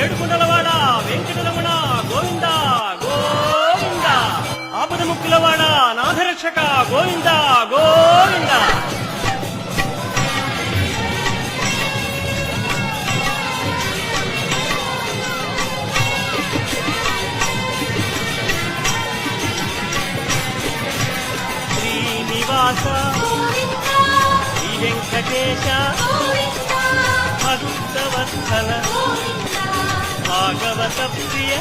ఏడుకుండలవాడ వెంకటరమణ గోవింద గోవింద. ఆపద ముక్కులవాడ నాథరక్షక గోవింద గోవింద. శ్రీనివాస శ్రీ వెంకటేశ భక్తవత్సల భాగవత ప్రియ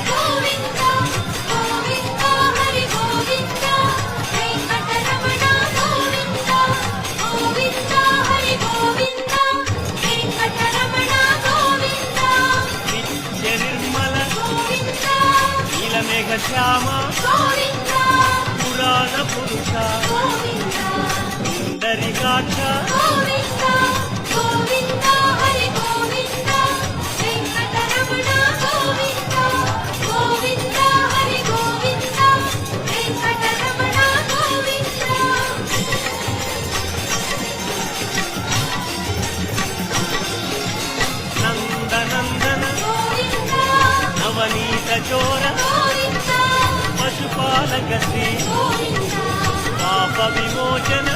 నిత్య నిర్మల నీలమేఘ శ్యామ పురాణ పురుష సుందరికాక్ష నందనందన నవనీత చోర పశుపాలక శ్రీ పాప విమోచన